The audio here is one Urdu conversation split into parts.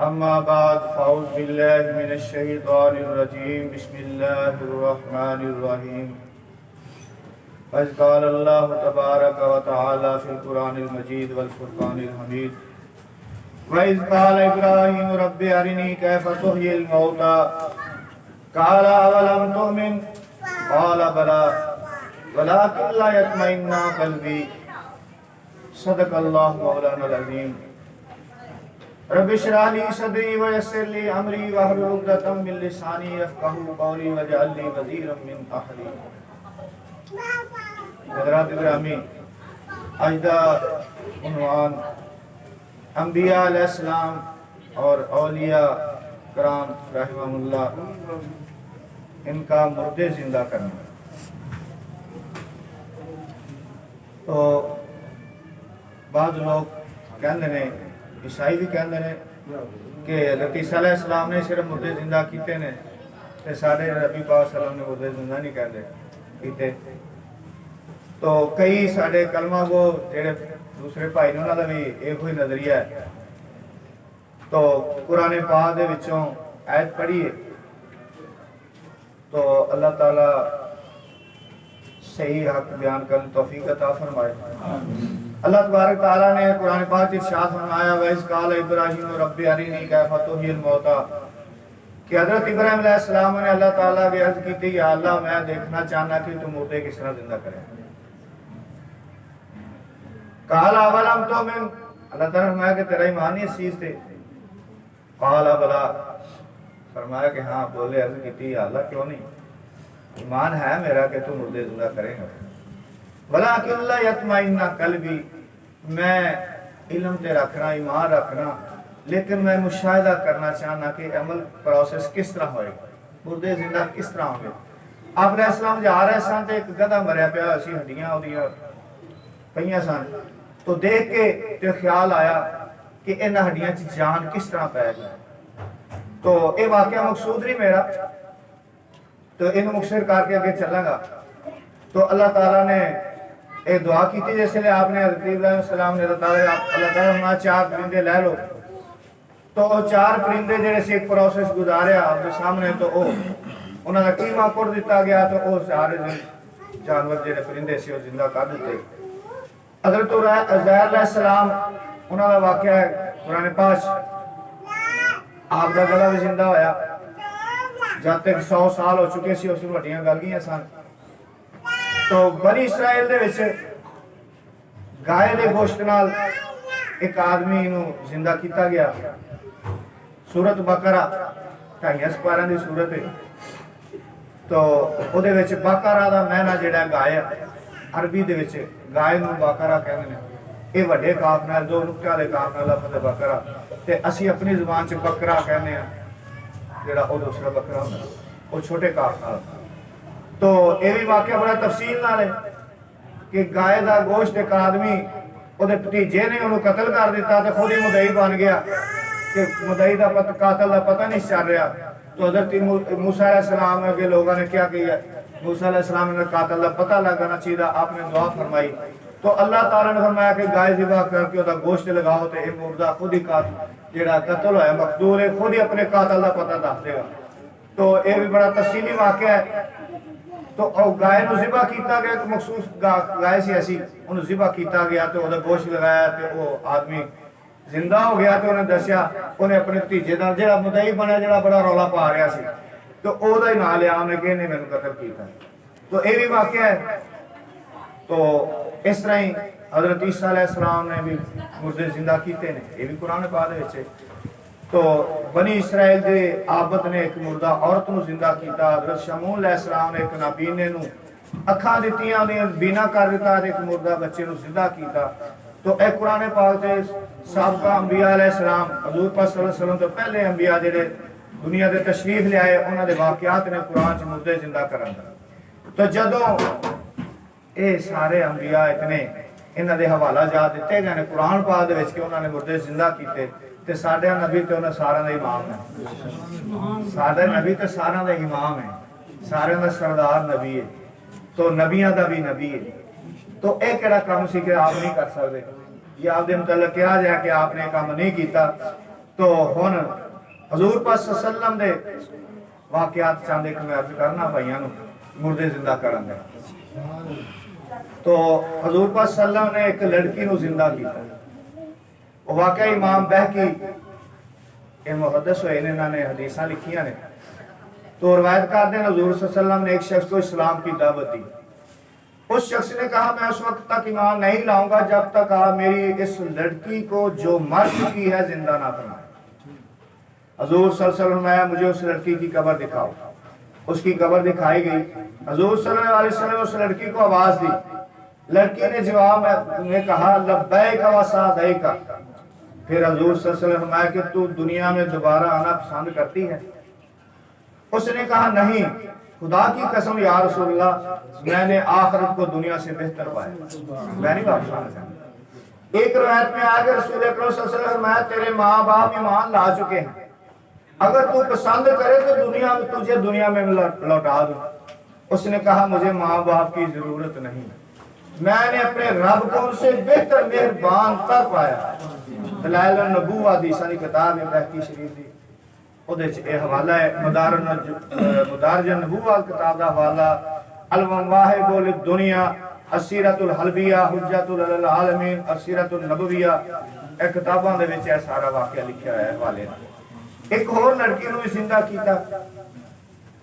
اما بعد فاعوذ باللہ من الشیطان الرجیم بسم اللہ الرحمن الرحیم اذ قال اللہ تبارک و تعالی فی القرآن المجید والفرقان الحمید وَإِذْ قَالَ إِبْرَاهِيمُ رَبِّ أَرِنِي كَيْفَ تُحْيِي الْمَوْتَى قَالَ أَوَلَمْ تُؤْمِنْ قَالَ بَلَى وَلَكِنْ لِيَطْمَئِنَّ قَلْبِي صدق اللہ مولانا العظیم رب اشرح لي صدری ويسر لي امری واحلل عقدۃ من لسانی یفقهوا قولی واجعل لي وزیرا من اہلی۔ حضرات گرامی، آج دا عنوان انبیاء علیہ السلام اور اولیاء کرام رحمہم اللہ ان کا مردے زندہ کرنا۔ تو بعض لوگ کہندے نے، عیسائی بھی کہندے نے کہ حضرت عیسیٰ علیہ السلام نے صرف مردے زندہ کیتے نے تے سارے نبی پاک صلی اللہ علیہ وسلم نے مردے زندہ نہیں کہندے کیتے۔ تو کئی سارے کلمہ وہ جڑے دوسرے بھائی نے انہاں دا بھی ایک ہوئی نظریہ ہے۔ تو قرآن پاک دے وچوں آیت پڑھیے تو اللہ تعالیٰ صحیح حق بیان کرنے توفیق عطا فرمائے۔ اللہ تبارک تعالیٰ نے قرآن پاک سے ارشاد فرمایا وَإِذْ قَالَ إِبْرَاهِيمُ رَبِّ أَرِنِي كَيْفَ تُحْيِي الْمَوْتَى کہ حضرت ابراہیم علیہ السلام نے اللہ تعالیٰ کی عرض کی تھی یا اللہ میں دیکھنا چاہنا کہ تم مردے کس طرح زندہ کرے۔ قَالَ أَوَلَمْ تُؤْمِنْ اللہ تعالیٰ نے فرمایا کہ تیرا ایمان ہی اس چیز تھے۔ قَالَ بَلَى فرمایا کہ ہاں بولے، عرض کی تھی یا اللہ کیوں نہیں، ایمان ہے میرا کہ تم مردے زندہ کرے گا۔ وَلَكِنْ لِيَطْمَئِنَّ قَلْبِي میں علم تے رکھنا، ایمان رکھنا، لیکن میں مشاہدہ کرنا چاہنا کہ عمل پروسیس کس طرح ہوئے گا، مردے زندہ کس طرح ہوں گے۔ آپ علیہ السلام جا رہے سن تے ایک گدھا مریا پیا اسی ہڈیاں اودیاں پئیاں سن، تو دیکھ کے تے خیال آیا کہ انہاں ہڈیاں چ جان کس طرح پے گی۔ تو یہ واقعہ مقصود نہیں میرا، تو انہوں مختصر کر کے آگے چلاں گا۔ تو اللہ تعالیٰ نے ایک دعا کی تھی جیسے لئے آپ نے حضرت ابراہیم علیہ السلام نے اللہ تعالیٰ چار پرندے لے لو، تو وہ چار پرندے جڑے سے ایک پروسیس گزاریا آپ کے سامنے، تو انہوں نے قیمہ کر دیتا گیا، تو وہ سارے جانور جڑے پرندے سے وہ زندہ کر دیتے۔ حضرت عزیر علیہ السلام انہوں نے واقعہ ہے قرآن پاک آپ کا گلا بھی زندہ ہویا، جب تک 100 سال ہو چکے سی اس میں ہڈیاں گل گئیاں سن۔ تو بنی اسرائیل دے وچ گائے دے گوشت نال ایک آدمی نو زندہ کیتا گیا۔ سورۃ بقرہ 2.5 سپارہ دی سورت ہے، تو او دے وچ بقرہ دا معنی جڑا گائے عربی دے وچ گائے نو بقرہ کہندے نے۔ اے وڈے کاف نال دو نقطے والے کاف نال لفظ بقرہ، تے اسی اپنی زبان چ بکرا کہندے ہیں، جڑا او دوسرا بکرا ہوندا او چھوٹے کاف نال۔ تو یہ بھی واقعہ بڑا تفصیل نال ہے کہ گائے دا گوشت ایک آدمی او دے بھتیجے نے انہوں قتل کر دیتا، تو خود ہی مدعی بن گیا کہ مدعی دا قاتل دا پتہ نہیں چل رہا۔ تو حضرت موسیٰ علیہ السلام کے لوگوں نے کیا کیا، موسیٰ علیہ السلام نے قاتل دا پتہ لگانا چاہیے، آپ نے دعا فرمائی، تو اللہ تعالیٰ نے فرمایا کہ گائے ذبح کر کے دا گوشت لگاؤ، تو یہ مردہ خود ہی جڑا قتل ہوا مقتول ہے خود ہی اپنے قاتل دا پتہ دس دے گا۔ تو یہ بھی بڑا تفصیلی واقعہ ہے۔ تو گائے نو ذبح کیتا گیا، ایک مخصوص گائے سی ایسی انہوں ذبح کیتا گیا، تو وہ گوشت لگایا، تو وہ آدمی زندہ ہو گیا۔ تو انہیں دسیا، انہیں اپنے بھتیجے نال جڑا مدعی بنیا جڑا بڑا رولا پا رہا سی، تو او دا ہی نام لیا انہیں کہ انہیں میں نے قتل کیتا۔ تو یہ بھی واقعہ ہے۔ تو اس طرح ہی حضرت عیسیٰ علیہ السلام نے بھی مردے زندہ کیتے نے، یہ بھی قرآن پاک دے وچ ہے۔ تو بنی اسرائیل دے عابد نے ایک مردہ عورت نو زندہ کیتا، حضرت شمعون علیہ السلام نے ایک نابینے نو اکھاں دتیاں انہیں بینا کر دیتا، ایک مردہ بچے نو زندہ کیتا۔ تو اے قرآن پاک دے سابقہ انبیاء علیہ السلام حضور پاک صلی اللہ علیہ وسلم تو پہلے انبیاء جڑے دنیا دے تشریف لے آئے، انہاں دے واقعات نے قرآن چ مردے زندہ کرن دا۔ تو جدوں اے سارے انبیاء اتنے انہاں دے حوالہ جات دتے گئے نے قرآن پاک دے وچ کہ انہاں نے مردے زندہ کیتے تے ساڈے نبی تے انہاں سارے دا امام ہے ساڈے نبی تے سارے دا امام ہے سارے دا سردار نبی ہے تو نبیاں دا بھی نبی ہے تو اے کیڑا کام سی کہ آپ نہیں کر سکتے یہ آپ دے متعلق کہا جائے کہ آپ نے کام نہیں کیتا تو ہن حضور پاک صلی اللہ علیہ وسلم دے واقعات چاندے کہ میں عرض کرنا بھائیاں نو مردے زندہ کرن دے تو حضور پاک صلی اللہ علیہ وسلم نے ایک لڑکی نو زندہ کیتا وہ واقعہ امام بہقی یہ محدث ہوئے انہوں نے حدیثاں لکھیاں نے تو روایت کرتے ہیں حضور صلی اللہ علیہ وسلم نے ایک شخص کو اسلام کی دعوت دی اس شخص نے کہا میں اس وقت تک ایمان نہیں لاؤں گا جب تک آپ میری اس لڑکی کو جو مر چکی ہے زندہ نہ فرمائیں حضور صلی اللہ علیہ وسلم نے مجھے اس لڑکی کی قبر دکھاؤ اس کی قبر دکھائی گئی حضور صلی اللہ علیہ وسلم نے اس لڑکی کو آواز دی لڑکی نے جواب میں کہا لبیک و سعدیک پھر حضور صلی اللہ علیہ وسلم نے کہ تو دنیا میں دوبارہ آنا پسند کرتی ہے اس نے کہا نہیں خدا کی قسم یا رسول اللہ میں نے آخرت کو دنیا سے بہتر پایا میں نہیں واپس آنا چاہتا ایک روایت میں آگے رسول اکرم صلی اللہ علیہ وسلم میں تیرے ماں باپ ایمان لا چکے ہیں اگر تو پسند کرے تو تجھے دنیا میں لوٹا دوں اس نے کہا مجھے ماں باپ کی ضرورت نہیں میں نے اپنے رب کو ان سے بہتر مہربان تر پایا دلائل النبوہ حدیثاں دی کتاب ہے بہقی شریف دی اودے وچ اے حوالہ ہے مدارج النبوہ کتاب دا حوالہ المواہب للدنیا السیرۃ الحلبیہ حجۃ للعالمین السیرۃ النبویہ اے کتاباں دے وچ اے سارا واقعہ لکھیا ہے حوالے ایک اور لڑکی نو زندہ کیتا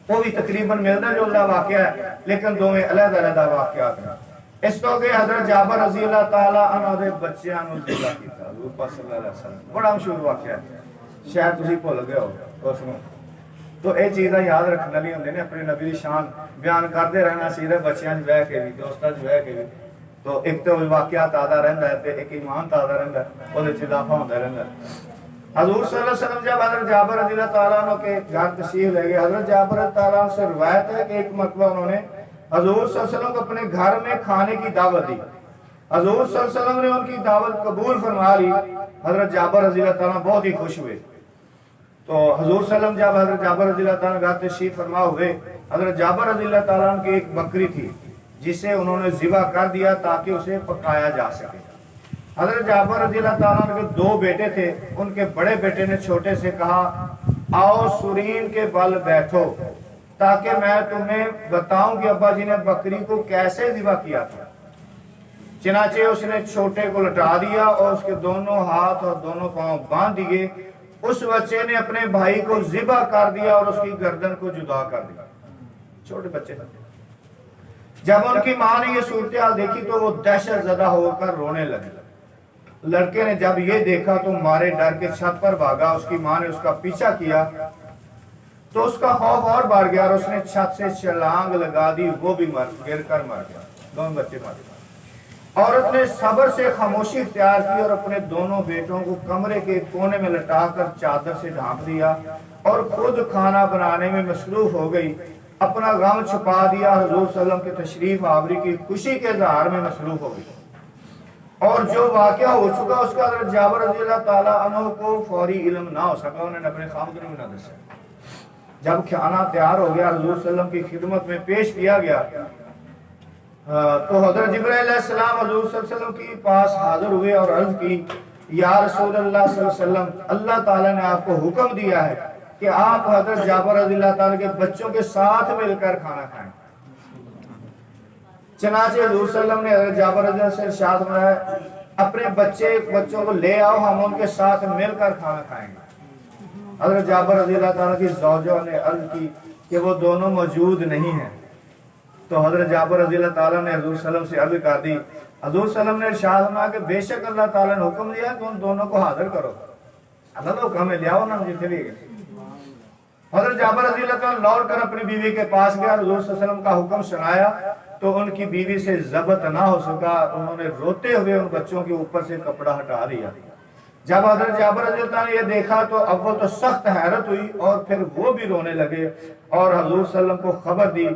وہ بھی تقریباً ملتا جلتا واقعہ ہے لیکن دونوں علیحدہ علیحدہ واقعات ہیں اس تو کہ حضرت جابر رضی اللہ تعالیٰ عنہ دے بچیاں نو زندہ کیتا حضور پاک صلی اللہ علیہ وسلم بڑا مشہور واقعہ ہے شاید تسی بھول گئے ہو اس نو تو اے چیزاں یاد رکھنے والی ہوندے نے اپنے نبی دی شان بیان کرتے رہنا چاہیے بچیاں وچ بیٹھ کے بھی دوستاں وچ بیٹھ کے بھی تو ایک تو واقعہ تازہ رہندا ہے تے ایک ایمان تازہ رہندا ہے اودے وچ اضافہ ہوندا رہندا ہے حضور صلی اللہ علیہ وسلم جب حضرت جابر رضی اللہ تعالیٰ عنہ کے گھر تشریف لے گئے حضرت جابر رضی اللہ تعالیٰ عنہ سے روایت ہے کہ ایک مرتبہ انہوں نے حضور صلی اللہ علیہ وسلم کو اپنے گھر میں کھانے کی دعوت دی حضور صلی اللہ علیہ وسلم نے ان کی دعوت قبول فرما لی حضرت جابر رضی اللہ تعالیٰ عنہ بہت ہی خوش ہوئے تو حضور صلی اللہ علیہ وسلم جب حضرت جابر رضی اللہ تعالیٰ عنہ گھر تشریف فرما ہوئے حضرت جابر رضی اللہ تعالیٰ عنہ کی ایک بکری تھی جسے انہوں نے ذبح کر دیا تاکہ اسے پکایا جا سکے حضرت جابر رضی اللہ تعالیٰ عنہ کے دو بیٹے تھے ان کے بڑے بیٹے نے چھوٹے سے کہا آؤ سرین کے بل بیٹھو تاکہ میں تمہیں بتاؤں کہ ابا جی نے بکری کو کیسے ذبح کیا تھا چنانچہ اس نے چھوٹے کو لٹا دیا اور اس کے دونوں ہاتھ اور دونوں پاؤں باندھ دیے اس بچے نے اپنے بھائی کو ذبح کر دیا اور اس کی گردن کو جدا کر دیا چھوٹے بچے جب ان کی ماں نے یہ صورتحال دیکھی تو وہ دہشت زدہ ہو کر رونے لگے لڑکے نے جب یہ دیکھا تو مارے ڈر کے چھت پر بھاگا اس کی ماں نے اس کا پیچھا کیا تو اس کا خوف اور بڑھ گیا اور اس نے چھت سے چھلانگ لگا دی وہ بھی گر کر مر گیا دونوں بچے مر گئے عورت نے صبر سے خاموشی اختیار کی اور اپنے دونوں بیٹوں کو کمرے کے کونے میں لٹا کر چادر سے ڈھانپ دیا اور خود کھانا بنانے میں مصروف ہو گئی اپنا غم چھپا دیا حضور صلی اللہ علیہ وسلم کے تشریف آوری کی خوشی کے اظہار میں مصروف ہو گئی اور جو واقعہ ہو چکا اس کا حضرت جابر رضی اللہ تعالیٰ عنہ کو فوری علم نہ ہو سکا انہوں نے اپنے خامد نے نہ دسا جب کھانا تیار ہو گیا حضور صلی اللہ علیہ وسلم کی خدمت میں پیش کیا گیا تو حضرت جبرائیل علیہ السلام حضور صلی اللہ علیہ وسلم کے پاس حاضر ہوئے اور عرض کی یا رسول اللہ صلی اللہ علیہ وسلم اللہ تعالیٰ نے آپ کو حکم دیا ہے کہ آپ حضرت جابر رضی اللہ تعالیٰ کے بچوں کے ساتھ مل کر کھانا کھائیں چنانچہ حضور صلی اللہ علیہ وسلم نے حضرت جابر رضی اللہ سے ارشاد فرمایا اپنے بچوں کو لے آؤ ہم ان کے ساتھ مل کر کھانا کھائیں گے حضرت جابر رضی اللہ تعالیٰ کی زوجہ نے عرض کی کہ وہ دونوں موجود نہیں ہیں تو حضرت جابر رضی اللہ تعالیٰ نے حضور صلی اللہ علیہ وسلم سے عرض کر دی حضور صلی اللہ علیہ وسلم نے ارشاد فرمایا کہ بے شک اللہ تعالیٰ نے حکم دیا کہ ان دونوں کو حاضر کرو اللہ تو حکم ہے لے آؤ نا جتنے بھی گئے حضرت جابر رضی اللہ تعالیٰ لوٹ کر اپنی بیوی کے پاس گیا حضور صلی اللہ علیہ وسلم کا حکم سنایا تو ان کی بیوی سے ضبط نہ ہو سکا انہوں نے روتے ہوئے ان بچوں کے اوپر سے کپڑا ہٹا دیا جب حضرت جابر رضی اللہ نے یہ دیکھا تو اول تو سخت حیرت ہوئی اور پھر وہ بھی رونے لگے اور حضور صلی اللہ علیہ وسلم کو خبر دی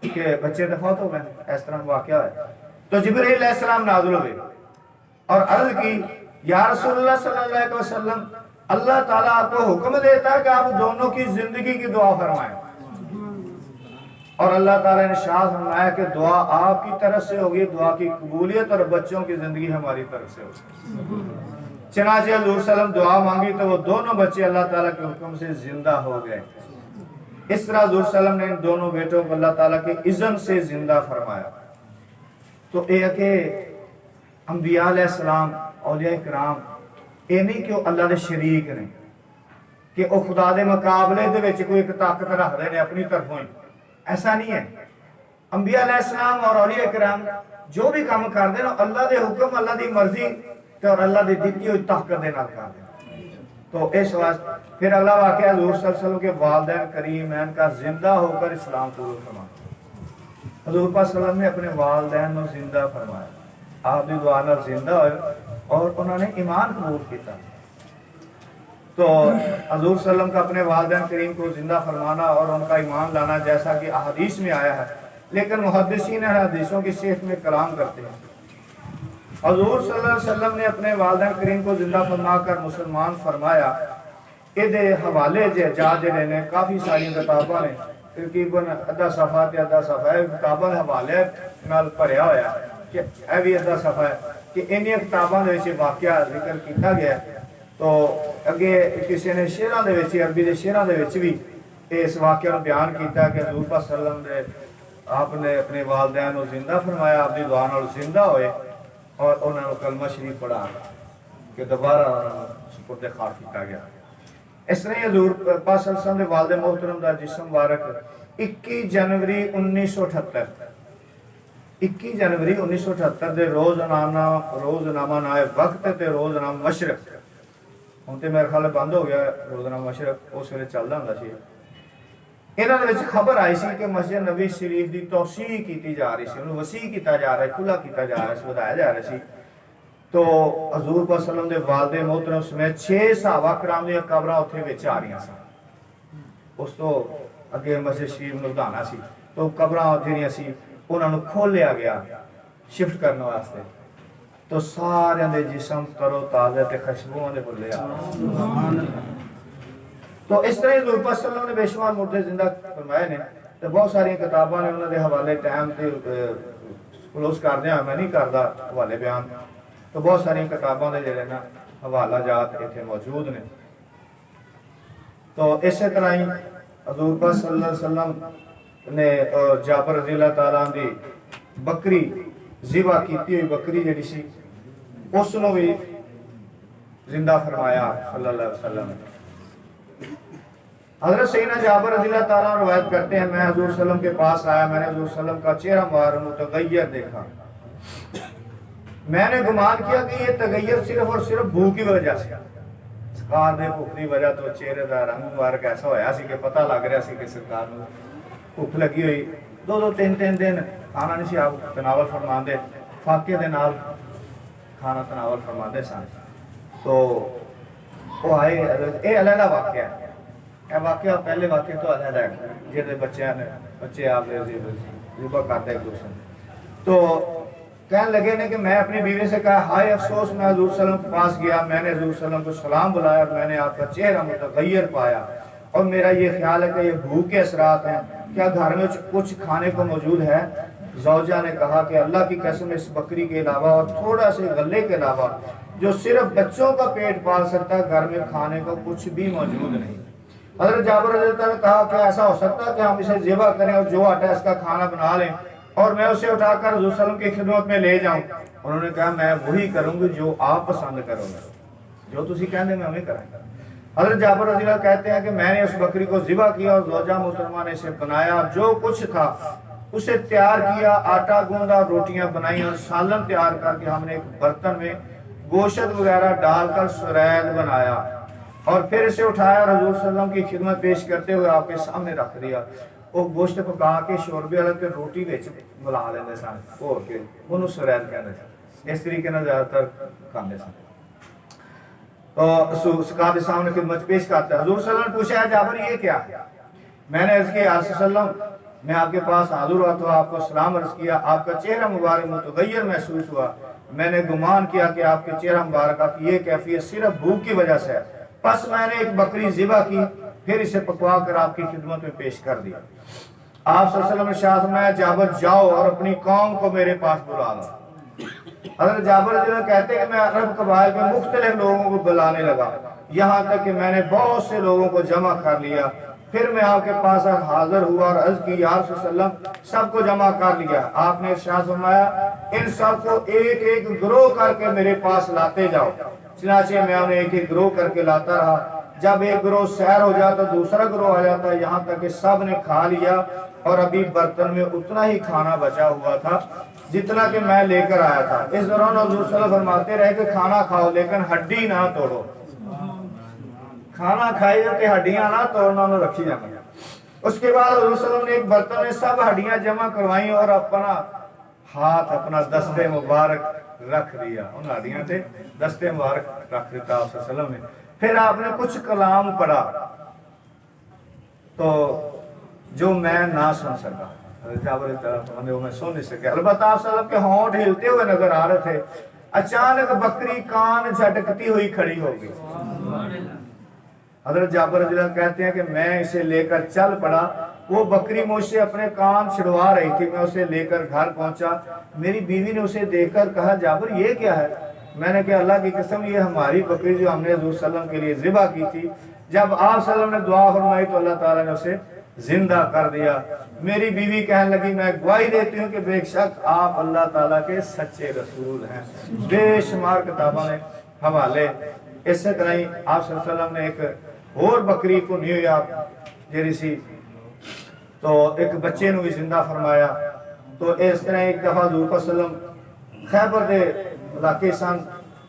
کہ بچے دفعت ہو گئے اس طرح واقعہ ہے تو جبرائیل علیہ السلام نازل ہوئے اور عرض کی یا رسول اللہ صلی اللہ علیہ وسلم اللہ تعالیٰ آپ کو حکم دیتا ہے کہ آپ دونوں کی زندگی کی دعا فرمائیں، اور اللہ تعالیٰ نے ارشاد فرمایا کہ دعا آپ کی طرف سے ہوگی، دعا کی قبولیت اور بچوں کی زندگی ہماری طرف سے ہوگی۔ چنانچہ حضور صلی اللہ علیہ وسلم دعا مانگی تو وہ دونوں بچے اللہ تعالیٰ کے حکم سے زندہ ہو گئے۔ اس طرح حضور صلی اللہ علیہ وسلم نے ان دونوں بیٹوں کو اللہ تعالیٰ کے اذن سے زندہ فرمایا۔ تو یہ ہے کہ انبیاء علیہ السلام، اولیاء کرام، یہ نہیں کہ وہ اللہ دے شریک نے، کہ وہ خدا دے مقابلے دے وچ کوئی ایک طاقت رکھتے ہیں اپنی طرفوں ہی، ایسا نہیں ہے۔ انبیاء علیہ السلام اور اولیاء کرام جو بھی کام کرتے ہیں اللہ دے حکم، اللہ دی مرضی اور اللہ دی دتی ہوئی طاقت دے نال کرتے ہیں۔ تو اس واسطے پھر اگلا واقعہ حضور صلی اللہ علیہ وسلم کے والدین کریمین کا زندہ ہو کر اسلام قبول فرمانا۔ حضور پاک صلی اللہ علیہ وسلم نے اپنے والدین کو زندہ فرمایا، آپ دی دعا نال زندہ ہوئے اور انہوں نے ایمان قبول کیا۔ تو حضور صلی اللہ علیہ وسلم کا اپنے والدین کریم کو زندہ فرمانا اور ان کا ایمان لانا جیسا کہ احادیث میں آیا ہے، لیکن محدثین حدیثوں کی صحت میں کلام کرتے ہیں۔ حضور صلی اللہ علیہ وسلم نے اپنے والدین کریم کو زندہ فرما کر مسلمان فرمایا۔ یہ حوالے جا جڑے نے کافی ساری کتاباں نے، تقریباً ادھا صفحہ تے ادھا صفحہ کتاباں دے حوالے نال بھریا ہویا ہے کہ اے بھی ادھا صفحہ ہے کہ انہی کتاباں دے وچ واقعہ ذکر کیتا گیا ہے۔ تو اگے کسی نے شعراں دے وچ، عربی دے شعراں دے وچ بھی اس واقعہ نو بیان کیتا کہ حضور پاک صلی اللہ علیہ وسلم نے آپ نے اپنے والدین کو زندہ فرمایا، آپ دی دعا نال زندہ ہوئے اور انہوں نے کلمہ شریف پڑھا کہ دوبارہ سپرد خاک کیتا گیا۔ اس نے حضور پاک صلی اللہ علیہ وسلم دے والد محترم دا جسم مبارک 21 جنوری 1978 دے روزنامہ نائے وقت تے روزنامہ مشرق، ہن تے میرے خیال بند ہو گیا روزنامہ مشرق، اس ویلے چلدا ہوندا سی۔ انہاں دے وچ خبر آئی سی کہ مسجد نبی شریف دی توسیع کیتی جا رہی سی، انہوں وسیع کیتا جا رہا ہے، کھلا کیتا جا رہا ہے، ودایا جا رہا سی۔ تو حضور پاک صلی اللہ علیہ وسلم دے والد محترم سمیت 6 صحابہ کرام دی قبراں اوتھے وچ آ رہیاں سن۔ اس تو اگے مسجد شریف نوں ودانا سی، تو قبراں جڑیاں سی انہاں نوں کھولیا گیا شفٹ کرنے واسطے۔ تو سارے دے جسم تر و تازہ تے خوشبوؤں دے بھلے آ رہے۔ تو اس طرح حضور پاک صلی اللہ علیہ وسلم نے بے شمار مردے زندہ فرمائے نے، تو بہت ساری کتاباں نے انہوں نے حوالے ٹائم تے کلوز کر دیا، میں نہیں کردا حوالے بیان، تو بہت ساری کتاباں دے جڑے نا حوالہ جات ایتھے موجود نے۔ تو اسی طرح ہی حضور پاک صلی اللہ علیہ وسلم نے جابر رضی اللہ تعالیٰ دی بکری ذبح کیتی ہوئی بکری جڑی سی اس نو بھی زندہ فرمایا صلی اللہ علیہ وسلم۔ حضرت سیدنا جابر رضی اللہ تعالیٰ روایت کرتے ہیں میں حضور صلی اللہ علیہ وسلم کے پاس آیا، میں نے حضور صلی اللہ علیہ وسلم کا چہرہ مبارک متغیر دیکھا، میں نے گمان کیا کہ یہ تغیر صرف اور صرف بھوک کی وجہ سے، سرکار دے بھوک کی وجہ تو چہرے دا رنگ مبارک ایسا ہویا سی کہ پتہ لگ رہا سی کہ سرکار نوں بھوک لگی ہوئی، 2-3 دن کھانا نہیں سی آپ تناول فرماندے، فاقے دے نال کھانا تناول فرماندے سن۔ تو وہ آئے، یہ علیحدہ واقعہ ہے، یہ واقعہ پہلے واقعہ تو علیحدہ ہے جہاں بچے آپ ذبح کرتے ایک دوسرے۔ تو کہنے لگے نے کہ میں اپنی بیوی سے کہا ہائے افسوس، میں حضور صلی اللہ علیہ وسلم کے پاس گیا، میں نے حضور صلی اللہ علیہ وسلم کو سلام بلایا اور میں نے آپ کا چہرہ متغیر پایا، اور میرا یہ خیال ہے کہ یہ بھوک کے اثرات ہیں، کیا گھر میں کچھ کھانے کو موجود ہے؟ زوجہ نے کہا کہ اللہ کی قسم اس بکری کے علاوہ اور تھوڑا سے غلے کے علاوہ جو صرف بچوں کا پیٹ پال سکتا ہے گھر میں کھانے کو کچھ بھی موجود نہیں۔ حضرت جابر رضی اللہ عنہ نے کہا کہ ایسا ہو سکتا ہے کہ ہم اسے ذبح کریں اور جو آٹا اس کا کھانا بنا لیں اور میں اسے اٹھا کر حضور صلی اللہ علیہ وسلم کی خدمت میں لے جاؤں؟ انہوں نے کہا میں وہی کروں گی جو آپ پسند کرو گے، جو تسی کہندے میں وہی کروں گا۔ حضرت جابر رضی اللہ کہتے ہیں کہ میں نے اس بکری کو ذبح کیا اور زوجہ محترمہ نے اسے بنایا، جو کچھ تھا اسے تیار کیا، آٹا گوندا، روٹیاں بنائی اور سالن تیار کر کے ہم نے ایک برتن میں گوشت وغیرہ ڈال کر سرید بنایا اور پھر اسے اٹھایا اور حضور صلی اللہ علیہ وسلم کی خدمت پیش کرتے ہوئے آپ کے سامنے رکھ دیا۔ وہ گوشت پکا کے شوربے والے کے روٹی وچ ملا لیندے سن، کھول کے انہوں سرید کہندے سن، اس طریقے نال زیادہ تر کھاندے سن۔ تو سرکار کے سامنے خدمت پیش کرتا ہے۔ حضور صلی اللہ علیہ وسلم نے پوچھا جابر یہ کیا؟ میں نے عرض کیا یا رسول اللہ میں آپ کے پاس حاضر ہوا تو آپ کو سلام عرض کیا، آپ کا چہرہ مبارک متغیر محسوس ہوا، میں نے گمان کیا کہ آپ کے چہرہ مبارکہ کی یہ کیفیت صرف بھوک کی وجہ سے ہے، پس میں نے ایک بکری ذبح کی، پھر اسے پکوا کر آپ کی خدمت میں پیش کر دیا۔ آپ صلی اللہ علیہ وسلم نے ارشاد فرمایا، جابر جاؤ اور اپنی قوم کو میرے پاس بلا لاؤ۔ حضرت جابر رضی اللہ کہتے ہیں کہ میں عرب قبائل کے مختلف لوگوں کو بلانے لگا، یہاں تک کہ میں نے بہت سے لوگوں کو جمع کر لیا، پھر میں آپ کے پاس حاضر ہوا اور عرض کی، یا رسول اللہ صلی اللہ علیہ وسلم سب کو جمع کر لیا۔ آپ نے ارشاد فرمایا، ان سب کو ایک ایک گروہ کر کے میرے پاس لاتے جاؤ۔ چنانچہ میں انہیں ایک ایک گروہ کر کے لاتا رہا، جب ایک گروہ سیر ہو جاتا دوسرا گروہ آ جاتا، یہاں تک کہ سب نے کھا لیا اور ابھی برتن میں اتنا ہی کھانا بچا ہوا تھا جتنا کہ میں لے کر آیا تھا۔ اس دوران حضور صلی اللہ علیہ وسلم فرماتے رہے کہ کھانا کھاؤ لیکن ہڈی نہ توڑو، کھانا کھائی جاتے ہڈیاں نہ توڑنا انہوں رکھی جانا۔ اس کے بعد حضور صلی اللہ علیہ وسلم نے ایک برتن میں سب ہڈیاں جمع کروائیں اور اپنا ہاتھ اپنا دستے مبارک رکھ دیا، ان ہڈیاں سے دستے مبارک رکھ دیتا آپ صلی اللہ علیہ وسلم نے۔ پھر آپ نے کچھ کلام پڑھا تو جو میں نہ سن سکا، جابر میں سن نہیں سکے، البتہ آپ صلی اللہ علیہ وسلم کے ہونٹ ہلتے ہوئے نظر آ رہے تھے۔ اچانک بکری کان جھٹکتی ہوئی کھڑی ہو گئی۔ حضرت جابر رضی اللہ کہتے ہیں کہ میں اسے لے کر چل پڑا، وہ بکری مجھ سے اپنے کان چھڑوا رہی تھی، میں اسے لے کر گھر پہنچا، میری بیوی نے اسے دیکھ کر کہا، جابر یہ کیا ہے؟ میں نے کہا، اللہ کی قسم یہ ہماری بکری جو ہم نے حضور صلی اللہ علیہ وسلم کے لیے ذبح کی تھی، جب آپ صلی اللہ علیہ وسلم نے دعا فرمائی تو اللہ تعالیٰ نے اسے زندہ کر دیا۔ میری بیوی کہنے لگی، میں گواہی دیتی ہوں کہ بے شک آپ اللہ تعالیٰ کے سچے رسول ہیں۔ بے شمار کتابوں نے حوالے اسی طرح ہی آپ صلی اللہ علیہ وسلم نے ایک اور بکری کو نیو یارک جیری سی تو ایک بچے نو بھی زندہ فرمایا۔ تو اس طرح ایک دفعہ حضور صلی اللہ علیہ وسلم خیبر دے علاقے سن،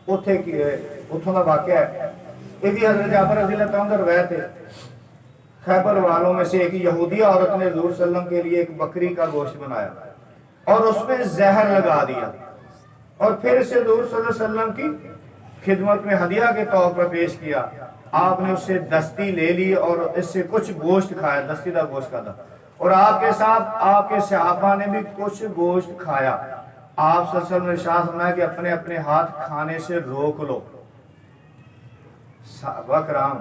اتھوں کا واقعہ ہے، یہ بھی حضرت جابر رضی اللہ عنہ روایت تھے۔ خیبر والوں میں سے ایک یہودی عورت نے حضور صلی اللہ علیہ وسلم کے لیے ایک بکری کا گوشت بنایا اور اس میں زہر لگا دیا اور پھر اسے حضور صلی اللہ علیہ وسلم کی خدمت میں ہدیہ کے طور پر پیش کیا۔ آپ نے اس سے دستی لے لی اور اس سے کچھ گوشت کھایا، دستی کا گوشت کھایا، اور آپ کے ساتھ آپ کے صحابہ نے بھی کچھ گوشت کھایا۔ آپ صلی اللہ علیہ وسلم نے ارشاد فرمایا کہ اپنے اپنے ہاتھ کھانے سے روک لو۔ صحابہ کرام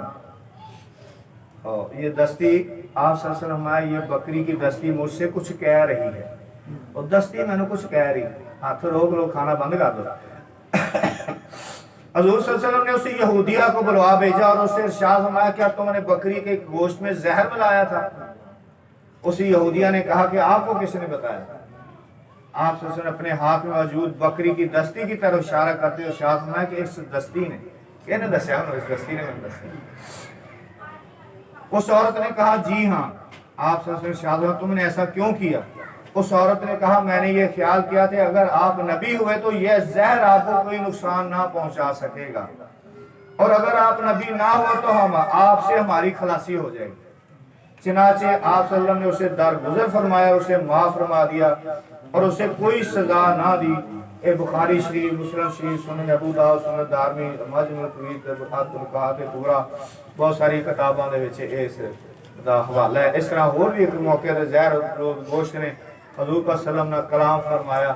یہ دستی آپ صلی اللہ علیہ وسلم یہ بکری کی دستی مجھ سے کچھ کہہ رہی ہے، اور دستی میں نے کچھ کہہ رہی، ہاتھ روک لو، کھانا بند کر دو۔ حضور صلی اللہ علیہ وسلم نے اسی یہودیہ کو بلوا بھیجا اور اس سے ارشاد فرمایا، کیا تم نے بکری کے گوشت میں زہر ملایا تھا؟ اسی یہودیہ نے کہا کہ آپ کو کس نے بتایا؟ آپ صلی اللہ علیہ وسلم اپنے ہاتھ میں موجود بکری کی دستی کی طرف اشارہ کرتے ہوئے ارشاد فرمایا کہ اس دستی نے کہنے دسیا، اس دستی نے دسیا۔ اس عورت نے کہا، جی ہاں۔ آپ صلی اللہ علیہ وسلم ارشاد، تم نے ایسا کیوں کیا؟ اس عورت نے کہا، میں نے یہ خیال کیا تھا اگر آپ نبی ہوئے تو یہ زہر آپ کو کوئی نقصان نہ پہنچا سکے گا، اور اگر آپ نبی نہ ہو تو ہم آپ سے ہماری خلاصی ہو جائے گی۔ چنانچہ آپ صلی اللہ علیہ وسلم نے اسے درگزر فرمایا، اسے معاف فرما دیا اور اسے کوئی سزا نہ دی۔ اے بخاری شریف، مسلم شریف، سنن ابو داؤد، سنن دارمی، مجمع الطرقات پورا بہت ساری کتاباں دے وچ اس دا حوالہ ہے۔ اس طرح اور بھی ایک موقع تے زہر گوشت نے حضور صلی اللہ علیہ وسلم نے کلام فرمایا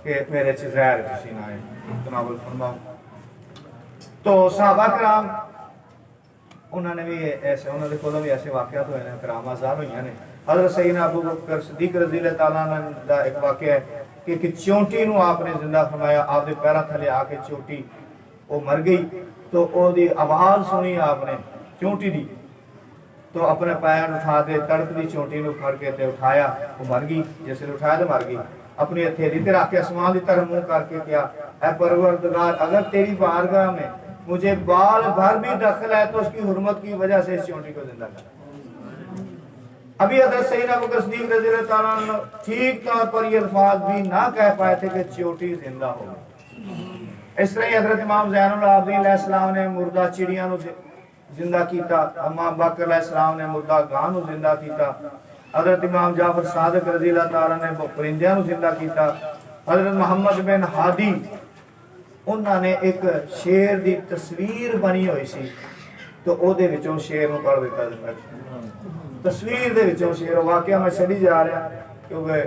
کہ میرے چ زہر کسی نہ آئے، تناول فرماؤ۔ تو صحابہ کرام انہوں نے بھی ایسے، انہوں نے کولوں بھی ایسے واقعات ہوئے ہیں، کرامات ظاہر ہوئی ہیں۔ حضرت سیدنا ابو بکر صدیق رضی اللہ تعالیٰ عنہ دا ایک واقعہ ہے کہ ایک چونٹی نو آپ نے زندہ فرمایا، آپ دے پیراں تھلے آ کے چونٹی وہ مر گئی، تو او دی آواز سنی آپ نے چونٹی دی، تو اپنے پیر اٹھا دے تڑپ دی چونٹی نو پھڑ کے تے اٹھایا، وہ مر گئی، جیسے اٹھایا تو مر گئی۔ اپنی ہتھیلی تے رکھ کے آسمان دی طرف منہ کر کے کیا، اے پروردگار اگر تیری بارگاہ میں مجھے بال بھر بھی دخل ہے تو اس کی حرمت کی وجہ سے اس چونٹی کو زندہ کر۔ ابھی حضرت سیدنا ابو بکر صدیق رضی اللہ تعالیٰ عنہ ٹھیک طور پر یہ الفاظ بھی نہ کہہ پائے تھے کہ چونٹی زندہ ہو۔ اس طرح ہی حضرت امام زین العابدین علیہ السلام نے مردہ چڑیاں نو زندہ کیتا، امام باقر علیہ السلام نے مردہ گاں نو زندہ کیتا، حضرت امام جعفر صادق رضی اللہ تعالیٰ نے پرندیاں نو زندہ کیتا، حضرت محمد بن ہادی انہوں نے ایک شیر دی تصویر بنی ہوئی سی تو او دے وچوں شیر نو پڑھ دیتا۔ تصویر دے وچوں شیر واقعہ میں چلی جا رہا کیونکہ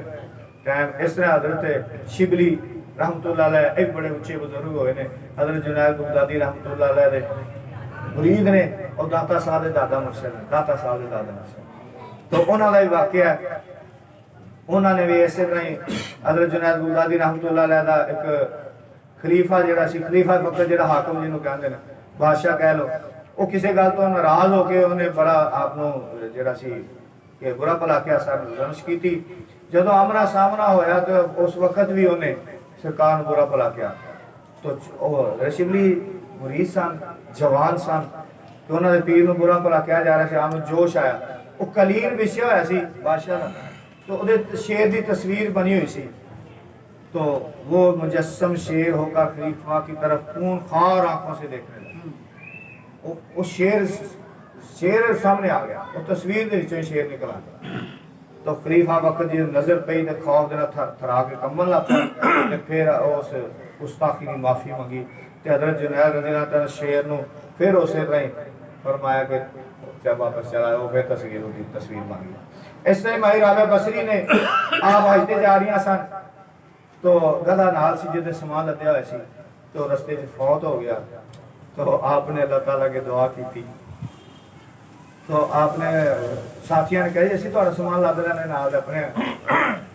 ٹائم اس طرح حضرت شبلی رحمت اللہ علیہ ایک بڑے اچھے بزرگ ہوئے نے حضرت جنید بغدادی رحمت اللہ علیہ دے مرید نے اور داتا صاحب دے دادا مرشد نے داتا صاحب دے دادا مرشد تو انہاں دا واقعہ ہے انہاں نے بھی اسی طرح ہی حضرت جنید بغدادی رحمت اللہ علیہ دا ایک خلیفہ جڑا سی خلیفہ وقت جڑا حاکم جنوں کہندے نے بادشاہ کہہ لو وہ کسی گل تو ناراض ہو کے انہیں بڑا آپ جڑا سی کہ برا بھلا کیا سر رنش کی تھی جدو آمنا سامنا ہویا تو اس وقت بھی انہیں سرکار برا بھلا کیا تو شبلی مرید سن جوان سن تو انہوں نے پیر میں برا بھلا کیا جا رہا سی آمد جوش آیا وہ کلیر وشیا ہوا سی بادشاہ تو وہ شیر دی تصویر بنی ہوئی سی تو وہ مجسم شیر ہو کر خلیفہ کی طرف خون خوار آنکھوں سے دیکھنے لگا وہ شیر سامنے آ گیا وہ تصویر دے وچوں شیر نکل آ گیا تو خلیفہ وقت جی نظر پئی تے خوف دے نال تھرا کے کمبن لگ پیا تے پھر اس گستاخی دی معافی منگی تے حضرت جنید رضی اللہ تعالی شیر نو پھر اسی طرح فرمایا کہ جب واپس چلا وہ پھر تصویر بن گئی اس طرح ماہر رابع بصری نے آپ حج جا رہی سن تو گدھا نال سی جدے سامان لدیا ہوئے سی تو رستے چ فوت ہو گیا تو آپ نے اللہ تعالیٰ کی دعا کی تھی تو آپ نے ساتھیاں نے کہا اسی تھوڑا سامان لد لینے نال اپنے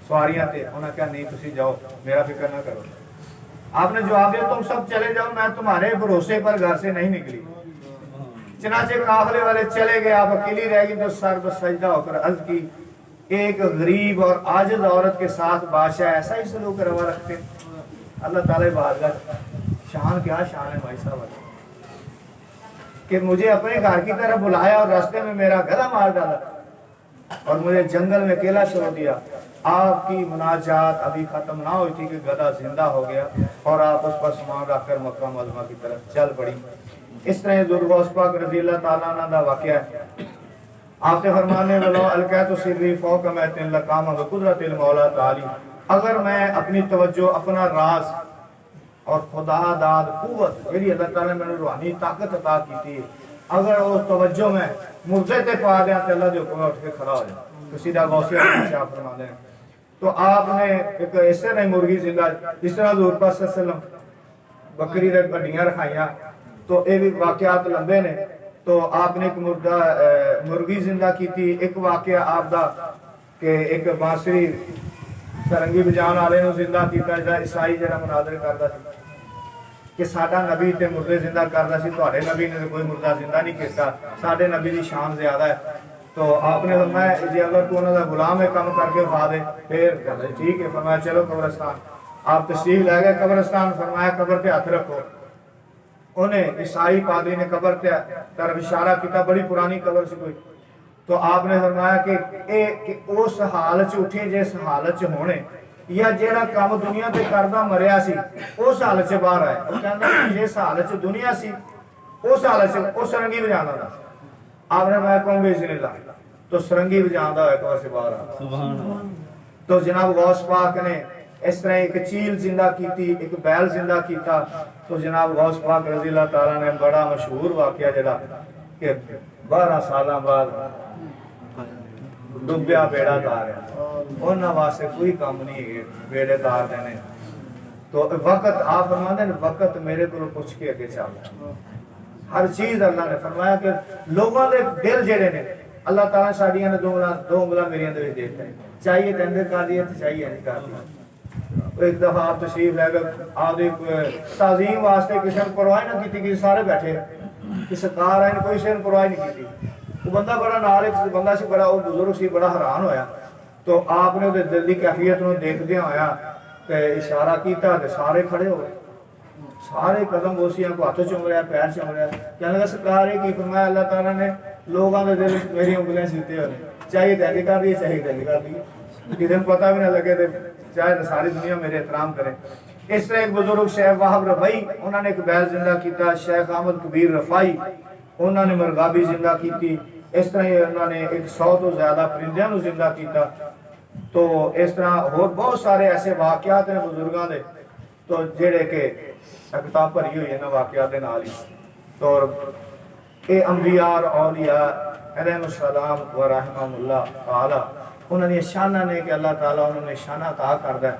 سواریاں تے انہوں نے کہا نہیں تسی جاؤ میرا فکر نہ کرو آپ نے جواب دیا تم سب چلے جاؤ میں تمہارے بھروسے پر گھر سے نہیں نکلی چنانچہ قافلے والے چلے گئے آپ اکیلی رہ گئی تو سر بسجدہ ہو کر عرض کی ایک غریب اور عاجز عورت کے ساتھ بادشاہ ایسا ہی سلوک روا رکھتے اللہ تعالیٰ بارگاہ شان کیا شان ہے بھائی صاحب کہ مجھے اپنے گھر کی طرف بلایا اور راستے میں میرا گدھا مار ڈالا اور مجھے جنگل میں اکیلا چھوڑ دیا آپ کی مناجات ابھی ختم نہ ہوئی تھی کہ گدھا زندہ ہو گیا اور آپ اس پر سامان رکھ کر مکہ معظمہ کی طرف چل پڑی اس طرح ذو الغوث پاک رضی اللہ تعالیٰ عنہ دا واقعہ ہے آپ کے فرمانے والوں القیت سری فوق میت لقام بقدرت المولا تعالی اگر میں اپنی توجہ اپنا راز اور خدا داد قوت میری اللہ تعالیٰ نے روحانی طاقت عطا کی تھی اگر وہ توجہ میں مردے تے پا دیا تو اللہ کے حکم میں اٹھ کے کھڑا ہو جائے تو سیدھا غوثیہ آپ فرماتے ہیں تو آپ نے ایک ایسے نہیں مرغی زندہ جس طرح حضور پاک صلی اللہ علیہ وسلم بکری رکھ بڑیاں رکھائیاں تو یہ بھی واقعات لمبے نے تو آپ نے ایک مرغی زندہ کی تھی ایک واقعہ آپ دا کہ ایک بانسری سرنگی بجان والے نو زندہ کیتا جا عیسائی جڑا مناظر کردا سی کہ ساڈا نبی تے مردے زندہ کردا سی تواڈے نبی نے کوئی مردہ زندہ نہیں کیتا ساڈے نبی دی شان زیادہ ہے تو آپ نے فرمایا جی اگر تو انہاں دا غلام ہے کام کر کے کھا دے پھر ٹھیک ہے فرمایا چلو قبرستان آپ تشریف لے گئے قبرستان فرمایا قبر پہ ہاتھ رکھو انہیں عیسائی پادری نے قبر پہ طرف اشارہ کیتا بڑی پرانی قبر سی کوئی تو آپ نے فرمایا کہ اس حالت اٹھے جس حالت ہونے یا جیڑا کام دنیا تے کردہ مریا سی اس حالت سے باہر آئے وہ کہنا کہ جس حالت دنیا سی اس حالت سے اس سرنگی بجانا تھا آپ نے فرمایا کون بے ذن اللہ تو سرنگی بجانا ہے قبر سے باہر آیا تو جناب غوث پاک نے اس طرح ایک چیل زندہ کی تھی ایک بیل زندہ کیتا تو جناب غوث پاک رضی اللہ تعالیٰ نے بڑا مشہور واقعہ جڑا کہ 12 سالاں بعد ڈبیا بیڑا تار ہے انہاں واسطے کوئی کام نہیں بیڑے تار دینے تو وقت آپ فرماتے ہیں وقت میرے کو پوچھ کے اگے چل ہر چیز اللہ نے فرمایا کہ لوگوں دے دل جڑے نے اللہ تعالیٰ ساڈیاں نے دو انگلاں میریاں دے وچ دیتا ہے چاہیے تے اندر کر دیا تے چاہیے نہیں کر دیا ایک دفعہ آپ تشریف لے گئے آپ تعظیم واسطے کسی نے پرواہ نہ کی کہ سارے بیٹھے کہ سرکار آئے کوئی شے پرواہ نہیں کی وہ بندہ بڑا نال ایک بندہ سی بڑا وہ بزرگ سی بڑا حیران ہویا تو آپ نے وہ دل کی کیفیت نو دیکھدے ہویا تے اشارہ کیتا تے سارے کھڑے ہو گئے سارے قدم بوسیاں کو ہاتھ چوم رہا پیر چوم رہا کہنے لگا سرکار کی فرمایا اللہ تعالیٰ نے لوگوں کے دل میری انگلیاں سیتے ہوئے چاہیے دہلی کر دی چاہیے دہلی کر دی کسی نے پتہ بھی نہ لگے تے چاہے ساری دنیا میرے احترام کرے اس طرح ایک بزرگ شیخ واہب رفائی انہوں نے ایک بیل زندہ کیتا شیخ احمد کبیر رفائی انہوں نے مرغابی زندہ کیتی اس طرح انہوں نے 100 تو زیادہ پرندیاں نو زندہ کیتا تو اس طرح اور بہت سارے ایسے واقعات ہیں بزرگاں دے تو جڑے کہ کتاب بھری ہوئی ہے نا واقعات دے نال ہی تو اے انبیاء اور اولیاء علیہ السلام و رحمہ اللہ تعالی انہوں نے شانہ نے کہ اللہ تعالیٰ انہوں نے شانہ عطا کردہ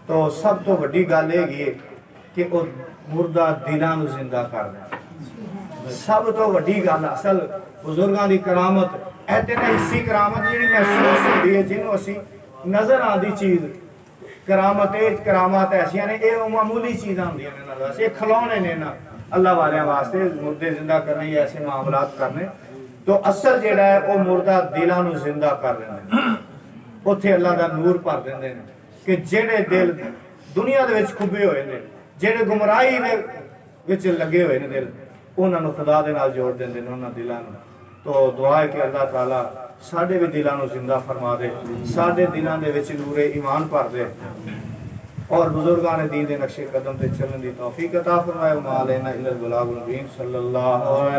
تو سب تو بڑی گل ہے کہ وہ مردہ دلاں نو زندہ کردہ سب تو بڑی گل اصل بزرگاں دی کرامت ایتے نے اسی کرامت جیڑی محسوس ہوتی ہے جنہوں اسی نظر آندی چیز کرامات ایسیاں نے یہ معمولی چیزاں ہوندیاں نے نظر یہ کھلونے نے نا اللہ والے واسطے مردے زندہ کرنے یا ایسے معاملات کرنے تو اصل جیڑا ہے وہ مردہ دلاں نو زندہ کر رہے ہیں اتھے اللہ دا نور بھر دیندے نے کہ جڑے دل دنیا دے وچ کھبے ہوئے نے جڑے گمراہی دے وچ لگے ہوئے نے دل انہاں نو خدا دے نال جوڑ دیندے نے انہاں دلاں نو تو دعا ہے کہ اللہ تعالیٰ ساڈے بھی دلاں نو زندہ فرما دے ساڈے دلاں دے وچ نور ایمان بھر دے اور بزرگان دین دے نقش قدم تے چلن دی توفیق عطا فرمائے. وما علینا الا البلاغ المبین. صلی اللہ علیہ